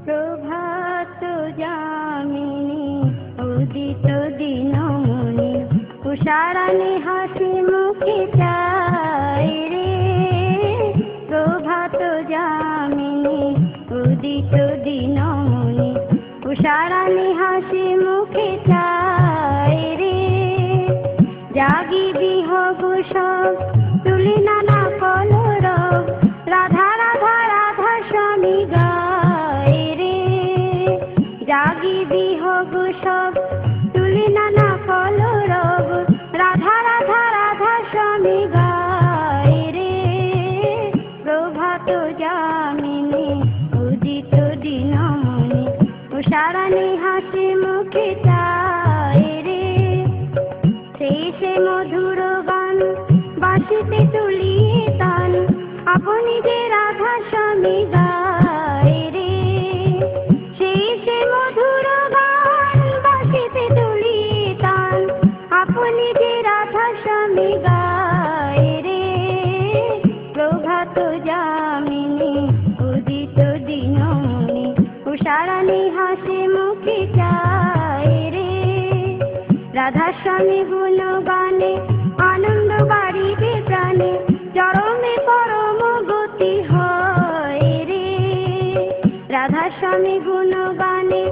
প্রভাত যামিনী উদিত দিনমণি উষারাণী হাসি মুখে চাই রে। প্রভাত যামিনী উদিত দিনমণি উষারাণী হাসি মুখে চাই রে। জাগি বিহগ সব তুলি নানা কলরব রাধা রাধা রাধা স্বামী গায় রে। জাগি বিহগ সব তুলি নানা কলরব রাধা রাধা রাধা স্বামী গায় রে। প্রভাত যামিনী উদিত দিনমণি উষারাণী হাসি মুখে চায় রে। শেষে মধুর গান বাঁশিতে তুলিয়ে তান আপনি যে রাধা স্বামী গায় রে। শেষে মধুর গান বাঁশিতে তুলিয়ে তান আপনি যে রাধা স্বামী গায় রে। প্রভাত যামিনী উদিত দিনমণি উষারাণী হাসি মুখে চায় রে। রাধা স্বামী গুণগানে আনন্দ বাড়িবে প্রাণে চরমে পরম গতি হয় রে। রাধা স্বামী গুণগানে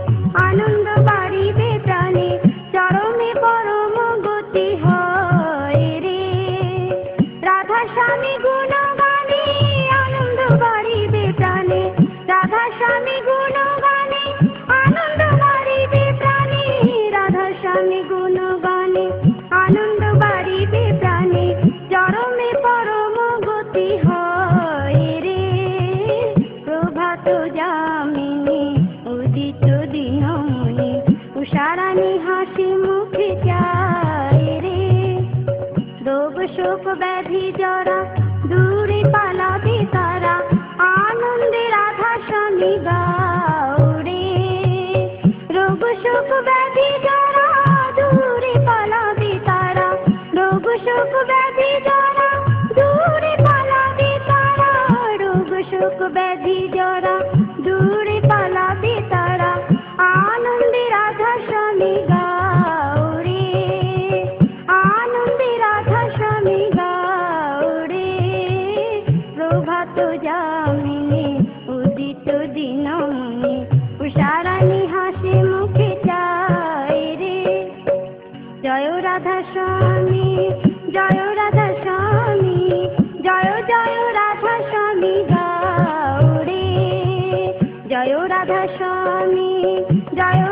আনন্দ বাড়িবে প্রাণে চরমে পরম গতি হয় রে। রাধা স্বামী গুণগানে আনন্দ বাড়িবে প্রাণে রাধা স্বামী গুণগানে আনন্দ বাড়িবে প্রাণে রাধা স্বামী গুণগানে আনন্দ বাড়িবে প্রাণে চরমে পরম গতি হয় রে। প্রভাত যামিনী উদিত দিনমণি উষারাণী হাসি মুখে চায় রে। রোগ শোক ব্যাধি জরা দূরে পালাবে তারা আনন্দে রাধা স্বামী গাও রে। রোগ শোক ব্যাধি জরা দূরে পালাবে তারা রোগ শোক ব্যাধি জরা দূরে পালাবে তারা রোগ শোক ব্যাধি জরা দূরে পালাবে তারা আনন্দে রাধা স্বামী গাও রে। আনন্দে রাধা স্বামী গাও রে। প্রভাত যামিনী উদিত দিনমণি উষারাণী হাসি মুখে চায় রে। জয় রাধা স্বামী জয় রাধা স্বামী জয় জয় রাধা স্বামী গাও রে। জয় রাধা স্বামী জয়